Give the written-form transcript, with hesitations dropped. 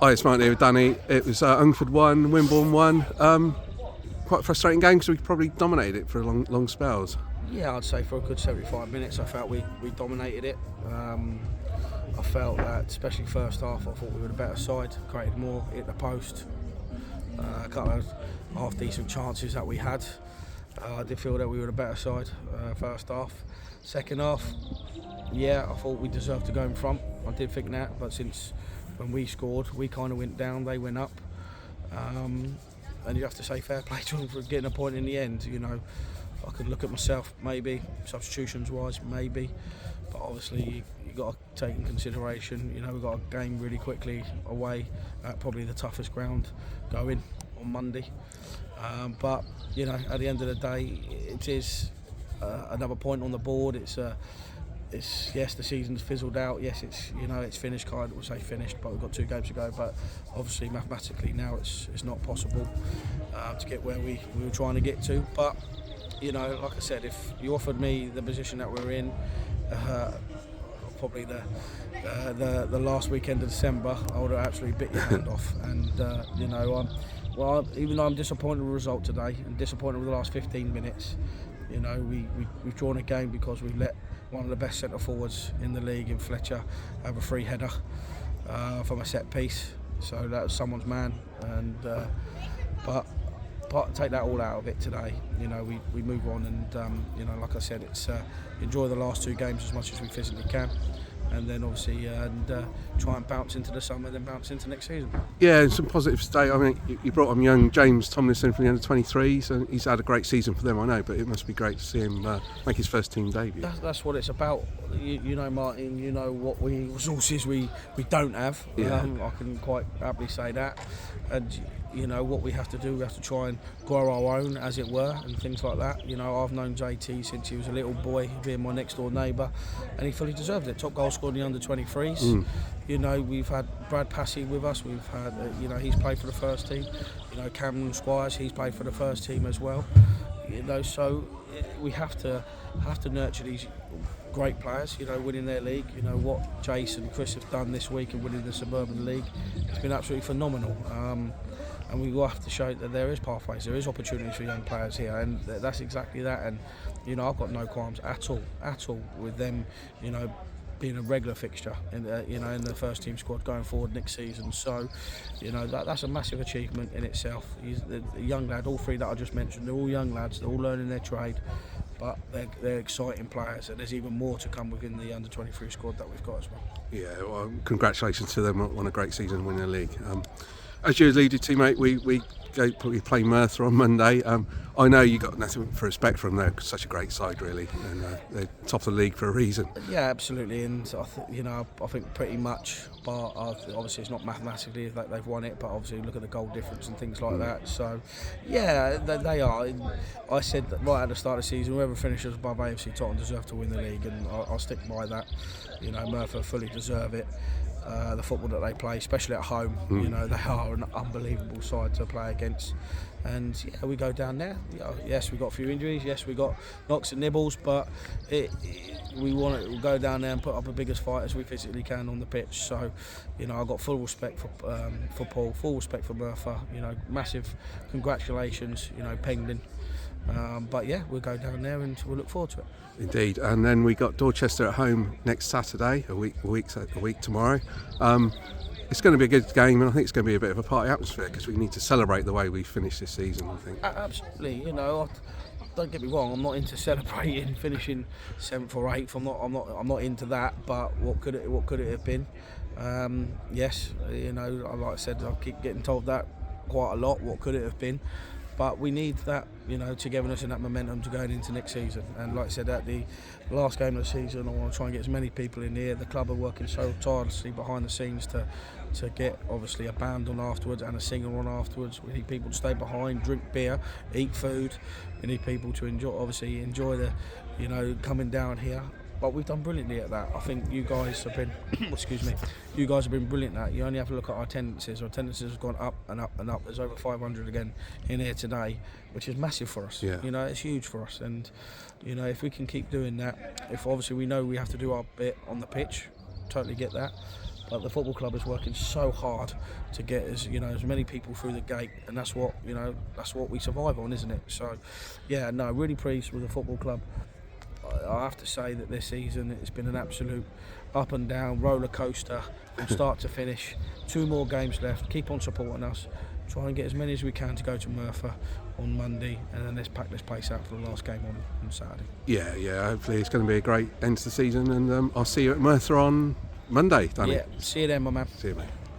Hi, it's Martin here with Danny. It was Hungerford 1, Wimborne 1. Quite a frustrating game because we probably dominated it for long spells. Yeah, I'd say for a good 75 minutes I felt we dominated it. I felt that, especially first half, I thought we were the better side, created more, hit the post. A couple of half-decent chances that we had. I did feel that we were the better side first half. Second half, yeah, I thought we deserved to go in front. I did think that, but since when we scored, we kind of went down, they went up. And you have to say fair play to them for getting a point in the end. You know, I could look at myself, maybe, substitutions-wise, maybe. But obviously, you got to take in consideration, you know, we've got a game really quickly away at probably the toughest ground going on Monday. But, you know, at the end of the day, it is another point on the board. It's yes, the season's fizzled out. Yes, it's finished. Kind of, we'll say finished, but we've got 2 games to go. But obviously, mathematically now, it's not possible to get where we were trying to get to. But you know, like I said, if you offered me the position that we're in, probably the last weekend of December, I would have actually bit your hand off. And you know, even though I'm disappointed with the result today and disappointed with the last 15 minutes, you know, we've drawn a game because we've let one of the best centre forwards in the league, in Fletcher, have a free header from a set piece. So that was someone's man, and but take that all out of it today. You know, we move on, and you know, like I said, it's enjoy the last 2 games as much as we physically can, and then obviously try and bounce into the summer, then bounce into next season. Yeah, and some positives today. I mean, you brought on young James Tomlinson from the under-23s, and he's had a great season for them, I know, but it must be great to see him make his first team debut. That's what it's about. You know, Martin, you know what resources we don't have. Yeah. I can quite happily say that. And you know what we have to do, we have to try and grow our own, as it were, and things like that. You know, I've known JT since he was a little boy, being my next door neighbour, and he fully deserved it. Top goal scorer in the under-23s. You know, we've had Brad Passy with us. We've had, you know, he's played for the first team. You know, Cameron Squires, he's played for the first team as well. You know, so we have to nurture these great players, you know, winning their league. You know what Jace and Chris have done this week and winning the Suburban League, it's been absolutely phenomenal. And we will have to show that there is pathways, there is opportunities for young players here, and that's exactly that. And you know, I've got no qualms at all with them, you know, being a regular fixture in the first team squad going forward next season. So, you know, that's a massive achievement in itself. He's a young lad, all 3 that I just mentioned, they're all young lads, they're all learning their trade, but they're exciting players, and there's even more to come within the under-23 squad that we've got as well. Yeah, well, congratulations to them on a great season, winning the league. As you alluded to, mate, we play Merthyr on Monday. I know you got nothing for respect from them. They're such a great side, really, and they're top of the league for a reason. Yeah, absolutely, and I think pretty much. But obviously, it's not mathematically that they've won it, but obviously look at the goal difference and things like that. So, yeah, they are. I said that right at the start of the season, whoever finishes above AFC Tottenham deserve to win the league, and I'll stick by that. You know, Merthyr fully deserve it. The football that they play, especially at home, you know, they are an unbelievable side to play against. And yeah, we go down there. Yes, we got a few injuries. Yes, we got knocks and nibbles, but we want to go down there and put up the biggest fight as we physically can on the pitch. So, you know, I've got full respect for Paul, full respect for Merthyr. You know, massive congratulations. You know, Penguin. But yeah, we'll go down there and we'll look forward to it. Indeed, and then we got Dorchester at home next Saturday, a week tomorrow. It's going to be a good game, and I think it's going to be a bit of a party atmosphere because we need to celebrate the way we finished this season, I think. Absolutely, you know, don't get me wrong, I'm not into celebrating finishing 7th or 8th. I'm not into that. But what could it have been? Yes, you know, like I said, I keep getting told that quite a lot. What could it have been? But we need that, you know, togetherness and that momentum to going into next season. And like I said, at the last game of the season, I want to try and get as many people in here. The club are working so tirelessly behind the scenes to get, obviously, a band on afterwards and a singer on afterwards. We need people to stay behind, drink beer, eat food. We need people to enjoy the, you know, coming down here. But we've done brilliantly at that. I think you guys have been, you guys have been brilliant at that. You only have to look at our attendances. Our attendances have gone up and up and up. There's over 500 again in here today, which is massive for us. Yeah. You know, it's huge for us. And, you know, if we can keep doing that, if obviously we know we have to do our bit on the pitch, totally get that. but the football club is working so hard to get as many people through the gate, and that's what we survive on, isn't it? So, yeah, no, really pleased with the football club. I have to say that this season it's been an absolute up and down roller coaster from start to finish. 2 more games left. Keep on supporting us. Try and get as many as we can to go to Merthyr on Monday, and then let's pack this place out for the last game on Saturday. Yeah. Hopefully it's going to be a great end to the season, and I'll see you at Merthyr on Monday, Danny. Yeah, see you then, my man. See you, mate.